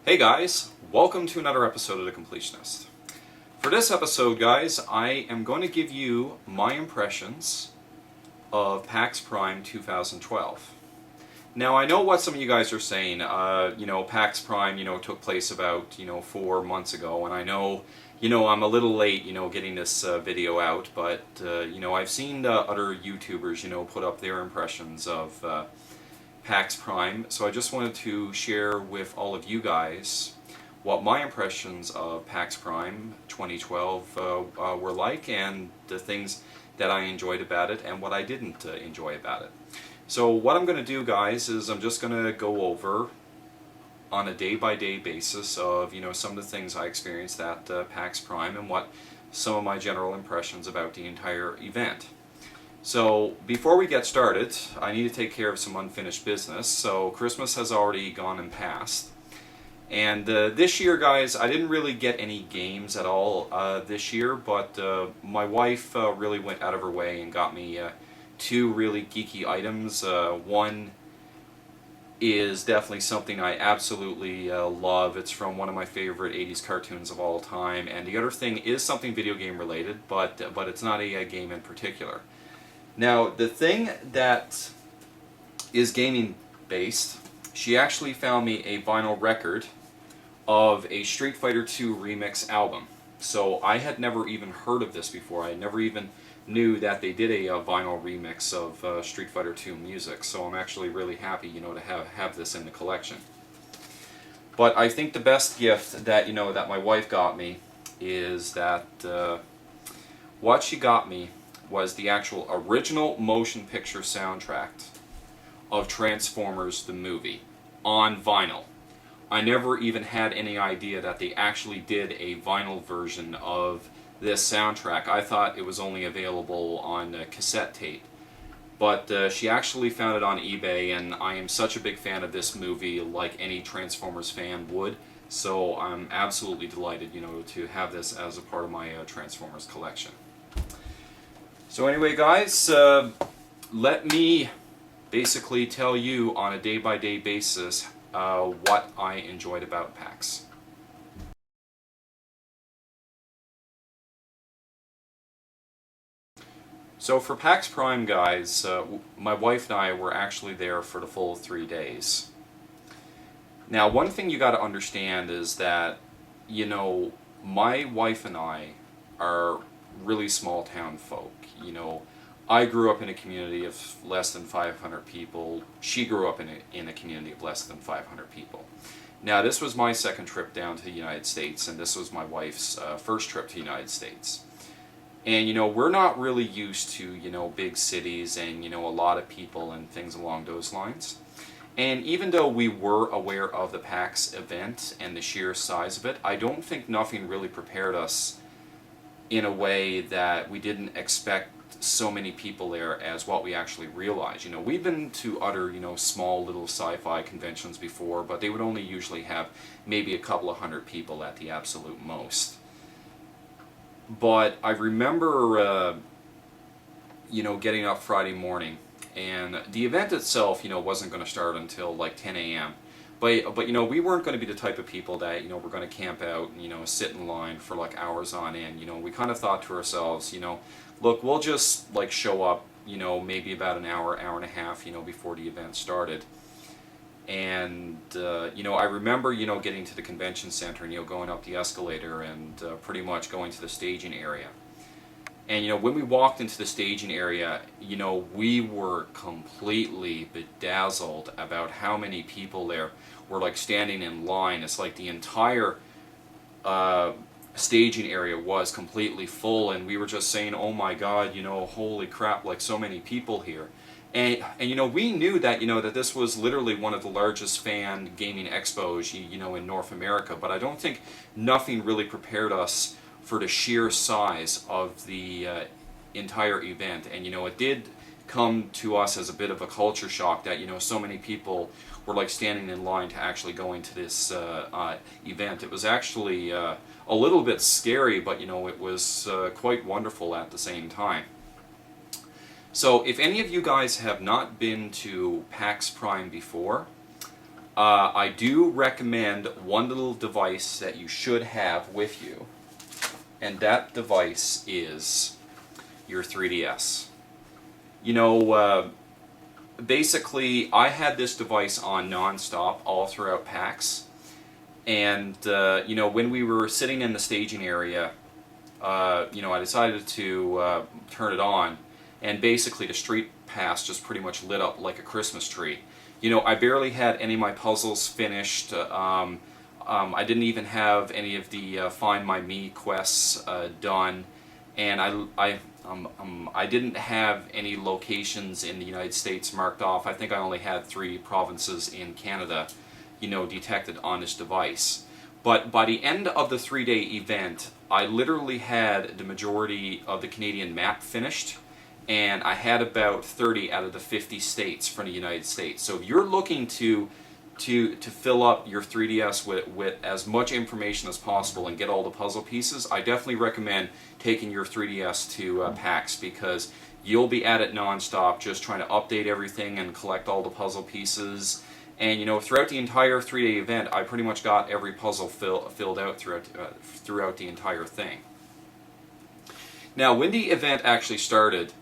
Hey guys, welcome to another episode of The Completionist. For this episode, guys, I am going to give you my impressions of Pax Prime 2012. Now, I know what some of you guys are saying. Pax Prime, took place about, 4 months ago, and I know, I'm a little late, getting this video out, but, I've seen other YouTubers, put up their impressions of Pax Prime, so I just wanted to share with all of you guys what my impressions of Pax Prime 2012 were like, and the things that I enjoyed about it and what I didn't enjoy about it. So what I'm going to do, guys, is I'm just going to go over on a day-by-day basis of some of the things I experienced at Pax Prime and what some of my general impressions about the entire event. So before we get started, I need to take care of some unfinished business. So Christmas has already gone and passed. And this year, guys, I didn't really get any games at all this year, but my wife really went out of her way and got me two really geeky items. One is definitely something I absolutely love. It's from one of my favorite 80s cartoons of all time. And the other thing is something video game related, but it's not a game in particular. Now, the thing that is gaming based, she actually found me a vinyl record of a Street Fighter II remix album. So I had never even heard of this before. I never even knew that they did a vinyl remix of Street Fighter II music. So I'm actually really happy, to have this in the collection. But I think the best gift that that my wife got me is that what she got me was the actual original motion picture soundtrack of Transformers the movie on vinyl. I never even had any idea that they actually did a vinyl version of this soundtrack. I thought it was only available on cassette tape. But she actually found it on eBay, and I am such a big fan of this movie, like any Transformers fan would. So I'm absolutely delighted, to have this as a part of my Transformers collection. So anyway, guys, let me basically tell you on a day-by-day basis what I enjoyed about PAX. So for PAX Prime, guys, my wife and I were actually there for the full 3 days. Now, one thing you got to understand is that, my wife and I are really small town folk. I grew up in a community of less than 500 people. She grew up in a community of less than 500 people. Now, this was my second trip down to the United States, and this was my wife's first trip to the United States. And, we're not really used to, big cities and, a lot of people and things along those lines. And even though we were aware of the PAX event and the sheer size of it, I don't think nothing really prepared us in a way that we didn't expect so many people there as what we actually realized. We've been to other, small little sci-fi conventions before, but they would only usually have maybe a couple of hundred people at the absolute most. But I remember, getting up Friday morning, and the event itself, wasn't going to start until like 10 a.m. But we weren't going to be the type of people that, we're going to camp out and, sit in line for like hours on end. We kind of thought to ourselves, look, we'll just like show up, maybe about an hour, hour and a half, before the event started. And, I remember, getting to the convention center and, going up the escalator and pretty much going to the staging area. And, when we walked into the staging area, we were completely bedazzled about how many people there were like standing in line. It's like the entire staging area was completely full, and we were just saying, oh my God, holy crap, like so many people here. And we knew that, that this was literally one of the largest fan gaming expos, in North America, but I don't think nothing really prepared us for the sheer size of the entire event. And, it did come to us as a bit of a culture shock that, so many people were like standing in line to actually go into this event. It was actually a little bit scary, but, it was quite wonderful at the same time. So if any of you guys have not been to PAX Prime before, I do recommend one little device that you should have with you, and that device is your 3DS. You know, basically, I had this device on nonstop all throughout PAX, and you know, when we were sitting in the staging area, you know, I decided to turn it on, and basically the street pass just pretty much lit up like a Christmas tree. You know, I barely had any of my puzzles finished. I didn't even have any of the Find My Me quests done, and I didn't have any locations in the United States marked off. I think I only had 3 provinces in Canada, you know, detected on this device. But by the end of the 3-day event, I literally had the majority of the Canadian map finished, and I had about 30 out of the 50 states from the United States. So if you're looking to fill up your 3DS with as much information as possible and get all the puzzle pieces, I definitely recommend taking your 3DS to PAX, because you'll be at it nonstop just trying to update everything and collect all the puzzle pieces. And you know, throughout the entire 3-day event, I pretty much got every puzzle filled out throughout the entire thing. Now, when the event actually started,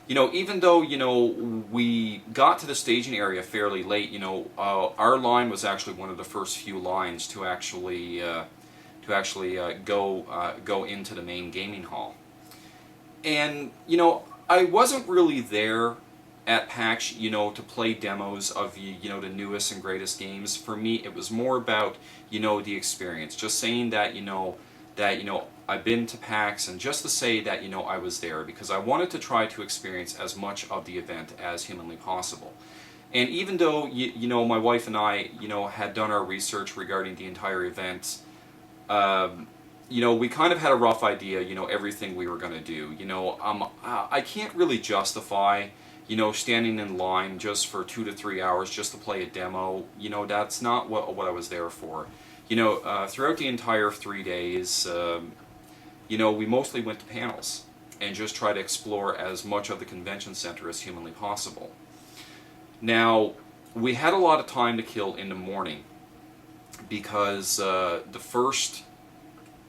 you know, even though, you know, we got to the staging area fairly late, you know, our line was actually one of the first few lines to actually go into the main gaming hall. And you know, I wasn't really there at PAX, you know, to play demos of, you know, the newest and greatest games. For me, it was more about, you know, the experience. Just saying that, you know, I've been to PAX, and just to say that, you know, I was there, because I wanted to try to experience as much of the event as humanly possible. And even though, you know, my wife and I, you know, had done our research regarding the entire event, you know, we kind of had a rough idea, you know, everything we were going to do. You know, I can't really justify, you know, standing in line just for 2 to 3 hours just to play a demo. You know, that's not what I was there for. You know, throughout the entire 3 days, you know, we mostly went to panels and just tried to explore as much of the convention center as humanly possible. Now, we had a lot of time to kill in the morning, because the first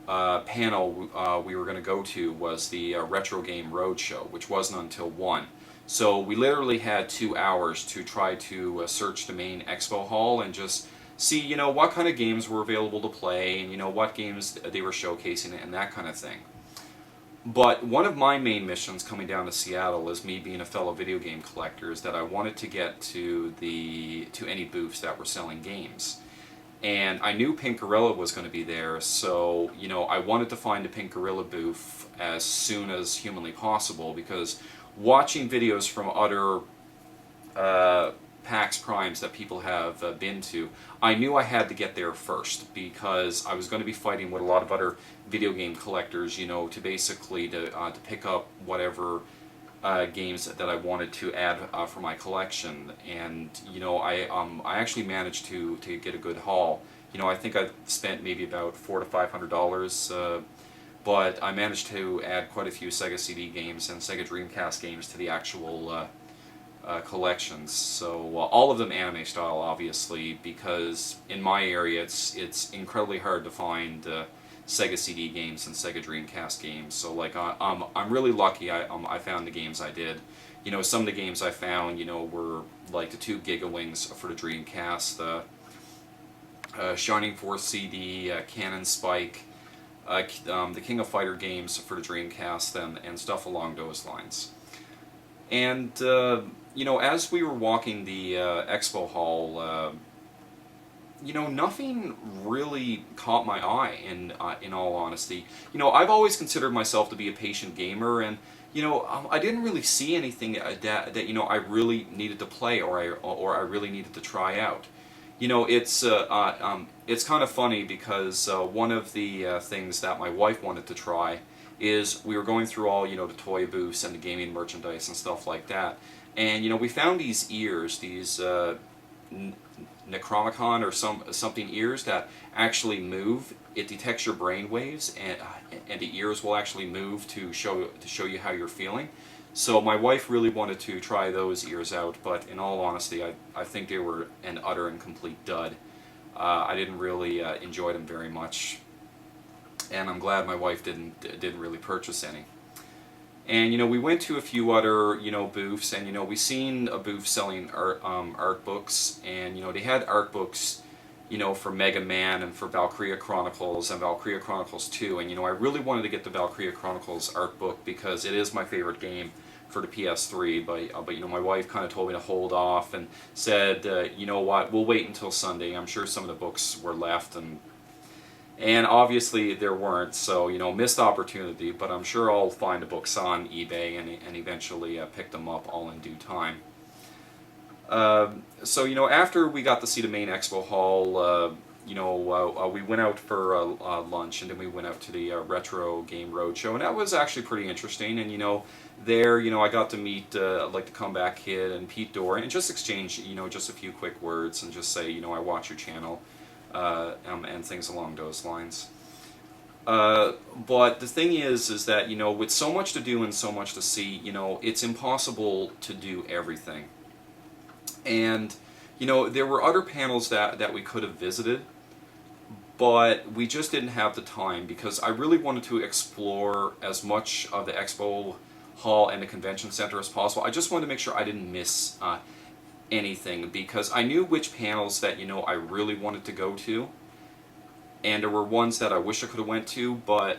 panel we were going to go to was the Retro Game Roadshow, which wasn't until 1. So we literally had 2 hours to try to search the main expo hall and just see, you know, what kind of games were available to play, and you know, what games they were showcasing, and that kind of thing. But one of my main missions coming down to Seattle, as me being a fellow video game collector, is that I wanted to get to any booths that were selling games. And I knew Pink Gorilla was going to be there, so, you know, I wanted to find a Pink Gorilla booth as soon as humanly possible, because watching videos from other PAX Primes that people have been to, I knew I had to get there first, because I was going to be fighting with a lot of other video game collectors, you know, to basically to pick up whatever games that I wanted to add for my collection. And you know, I actually managed to get a good haul. You know, I think I spent maybe about $400 to $500, but I managed to add quite a few Sega CD games and Sega Dreamcast games to the actual collections. So all of them anime style, obviously, because in my area it's incredibly hard to find Sega CD games and Sega Dreamcast games. So like I'm really lucky I found the games I did. You know, some of the games I found, you know, were like the 2 Giga Wings for the Dreamcast, Shining Force CD, Cannon Spike, the King of Fighter games for the Dreamcast, and stuff along those lines. And you know, as we were walking the expo hall, you know, nothing really caught my eye. In all honesty, you know, I've always considered myself to be a patient gamer, and you know, I didn't really see anything that you know, I really needed to play, or I really needed to try out. You know, it's kind of funny, because one of the things that my wife wanted to try is, we were going through all, you know, the toy booths and the gaming merchandise and stuff like that, and you know, we found these ears, these Necromicon or something ears that actually move. It detects your brain waves, and the ears will actually move to show you how you're feeling. So my wife really wanted to try those ears out, but in all honesty, I think they were an utter and complete dud. I didn't really enjoy them very much, and I'm glad my wife didn't really purchase any. And we went to a few other booths, and we seen a booth selling art books, and they had art books for Mega Man and for Valkyria Chronicles and Valkyria Chronicles 2, and I really wanted to get the Valkyria Chronicles art book because it is my favorite game for the PS3, but my wife kind of told me to hold off and said, you know what, we'll wait until Sunday. I'm sure some of the books were left, and obviously there weren't, so missed opportunity, but I'm sure I'll find the books on eBay and eventually pick them up all in due time. So after we got to see the main expo hall, we went out for lunch, and then we went out to the Retro Game Roadshow, and that was actually pretty interesting. And there I got to meet like the Comeback Kid and Pete Dorr, and just exchange just a few quick words and just say I watch your channel, and things along those lines. But the thing is that with so much to do and so much to see, it's impossible to do everything. And there were other panels that we could have visited, but we just didn't have the time because I really wanted to explore as much of the expo hall and the convention center as possible. I just wanted to make sure I didn't miss anything, because I knew which panels that I really wanted to go to, and there were ones that I wish I could have went to, but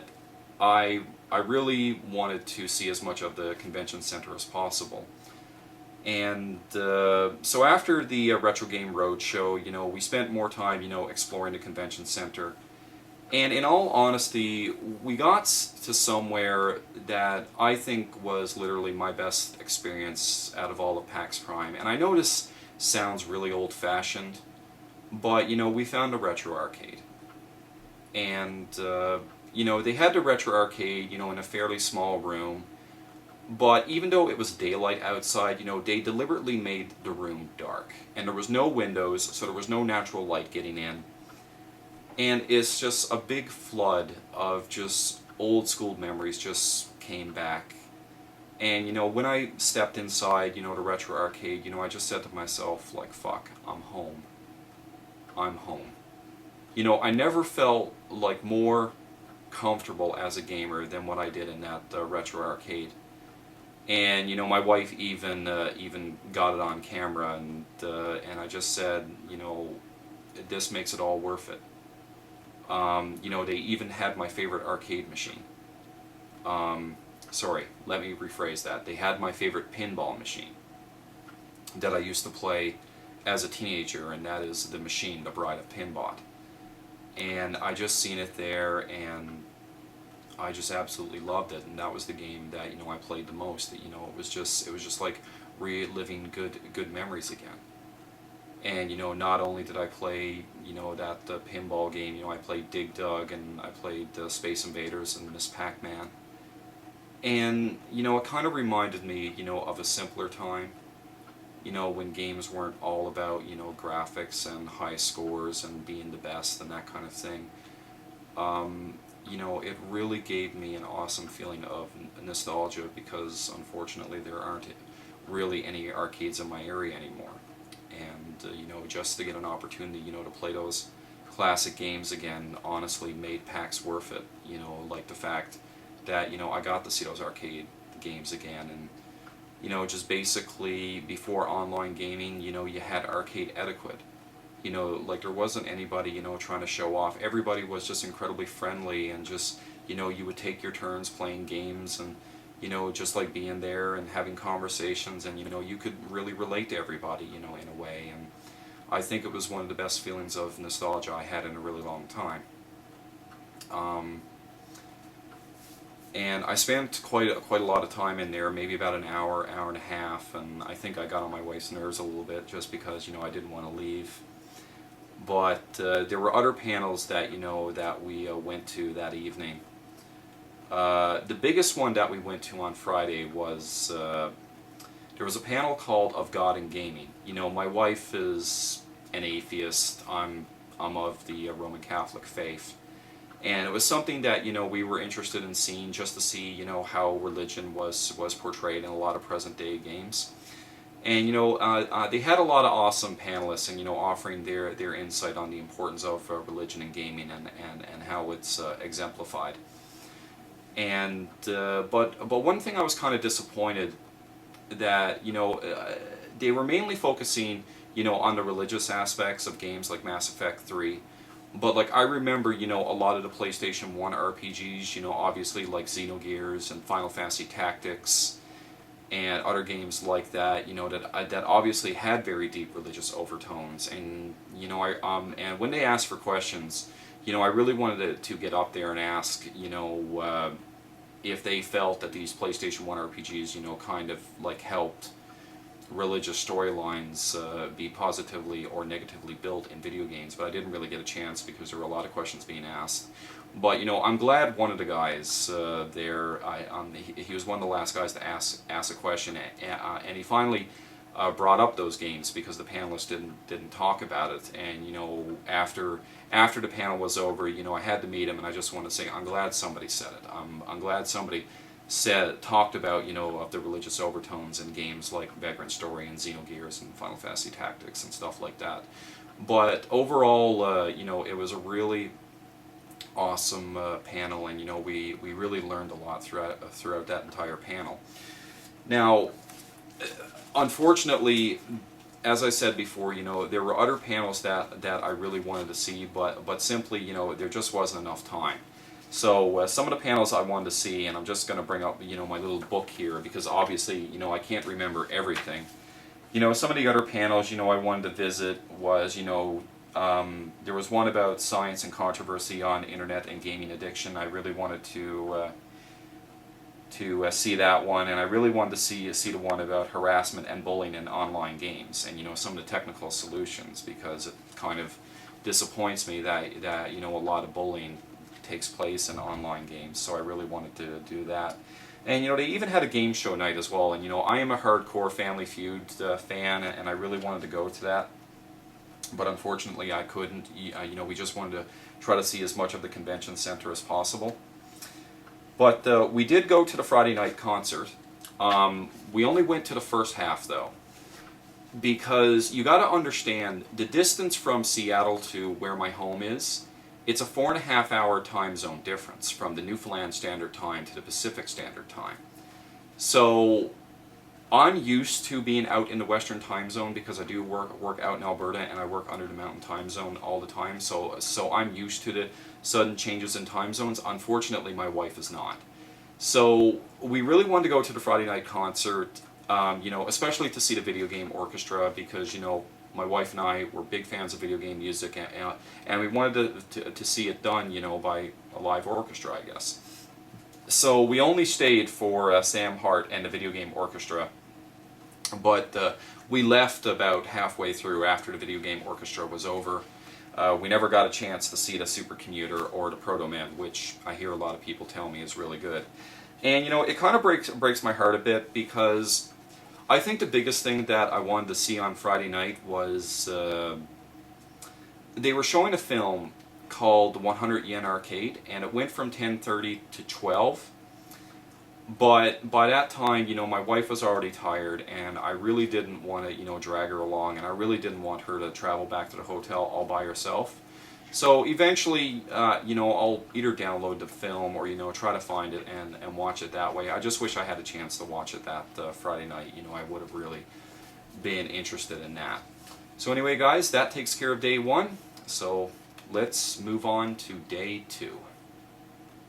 I really wanted to see as much of the convention center as possible. And so after the Retro Game Roadshow, we spent more time, exploring the convention center. And in all honesty, we got to somewhere that I think was literally my best experience out of all of PAX Prime. And I know this sounds really old-fashioned, but we found a retro arcade. And they had the retro arcade, in a fairly small room. But even though it was daylight outside, they deliberately made the room dark. And there was no windows, so there was no natural light getting in. And it's just a big flood of just old school memories just came back. And when I stepped inside, the retro arcade, I just said to myself, like, fuck, I'm home. I'm home. I never felt like more comfortable as a gamer than what I did in that retro arcade. And my wife even got it on camera, and I just said, this makes it all worth it. They even had my favorite arcade machine. Sorry, let me rephrase that. They had my favorite pinball machine that I used to play as a teenager, and that is the machine, the Bride of Pinbot. And I just seen it there, and I just absolutely loved it, and that was the game that I played the most. That it was just like reliving good memories again. And not only did I play that pinball game, I played Dig Dug, and I played Space Invaders and Miss Pac-Man. And it kind of reminded me of a simpler time. When games weren't all about graphics and high scores and being the best and that kind of thing. It really gave me an awesome feeling of nostalgia, because unfortunately there aren't really any arcades in my area anymore. And just to get an opportunity to play those classic games again honestly made PAX worth it. Like the fact that I got to see those arcade games again, and just basically before online gaming, you had arcade etiquette. Like there wasn't anybody, trying to show off. Everybody was just incredibly friendly, and just, you would take your turns playing games, and, just like being there and having conversations, and, you could really relate to everybody, in a way. And I think it was one of the best feelings of nostalgia I had in a really long time. And I spent quite a lot of time in there, maybe about an hour and a half, and I think I got on my wife's nerves a little bit just because, I didn't want to leave. But there were other panels that that we went to that evening. The biggest one that we went to on Friday was there was a panel called "Of God and Gaming." My wife is an atheist. I'm of the Roman Catholic faith, And it was something that, you know, we were interested in seeing, just to see, you know, how religion was portrayed in a lot of present day games. And, you know, they had a lot of awesome panelists, and, you know, offering their insight on the importance of religion in gaming, and how it's exemplified. And but one thing I was kind of disappointed that, you know, they were mainly focusing, you know, on the religious aspects of games like Mass Effect 3. But like, I remember, you know, a lot of the PlayStation 1 RPGs, you know, obviously like Xenogears and Final Fantasy Tactics and other games like that, you know, that obviously had very deep religious overtones. And, you know, and when they asked for questions, you know, I really wanted to get up there and ask, you know, if they felt that these PlayStation 1 RPGs, you know, kind of like helped religious storylines be positively or negatively built in video games. But I didn't really get a chance because there were a lot of questions being asked. But, you know, I'm glad one of the guys there, he was one of the last guys to ask a question, and he finally brought up those games because the panelists didn't talk about it. And, you know, after the panel was over, you know, I had to meet him, and I just want to say I'm glad somebody said it. I'm glad somebody talked about, you know, of the religious overtones in games like Vagrant Story and Xenogears and Final Fantasy Tactics and stuff like that. But overall, you know, it was a really awesome panel, and, you know, we really learned a lot throughout that entire panel. Now, unfortunately, as I said before, you know, there were other panels that I really wanted to see, but simply, you know, there just wasn't enough time. So some of the panels I wanted to see, and I'm just going to bring up, you know, my little book here, because obviously, you know, I can't remember everything. You know, some of the other panels, you know, I wanted to visit was, you know, there was one about science and controversy on internet and gaming addiction. I really wanted to see that one, and I really wanted to see the one about harassment and bullying in online games, and, you know, some of the technical solutions, because it kind of disappoints me that you know, a lot of bullying takes place in online games. So I really wanted to do that. And, you know, they even had a game show night as well, and, you know, I am a hardcore Family Feud fan, and I really wanted to go to that, but unfortunately I couldn't. You know, we just wanted to try to see as much of the convention center as possible. But we did go to the Friday night concert. We only went to the first half, though, because you got to understand the distance from Seattle to where my home is. It's a 4.5 hour time zone difference from the Newfoundland Standard Time to the Pacific Standard Time. So I'm used to being out in the Western Time Zone because I do work out in Alberta, and I work under the Mountain Time Zone all the time. So I'm used to the sudden changes in time zones. Unfortunately, my wife is not. So we really wanted to go to the Friday night concert, you know, especially to see the video game orchestra, because, you know, my wife and I were big fans of video game music, and we wanted to see it done, you know, by a live orchestra, I guess. So we only stayed for Sam Hart and the video game orchestra, but we left about halfway through after the video game orchestra was over. We never got a chance to see the Supercommuter or the Proto Man, which I hear a lot of people tell me is really good. And, you know, it kind of breaks my heart a bit, because I think the biggest thing that I wanted to see on Friday night was they were showing a film called 100 Yen Arcade, and it went from 10:30 to 12. But by that time, you know, my wife was already tired, and I really didn't want to, you know, drag her along, and I really didn't want her to travel back to the hotel all by herself. So eventually, you know, I'll either download the film or, you know, try to find it and watch it that way. I just wish I had a chance to watch it that Friday night. You know, I would have really been interested in that. So anyway, guys, that takes care of day one. So let's move on to day two.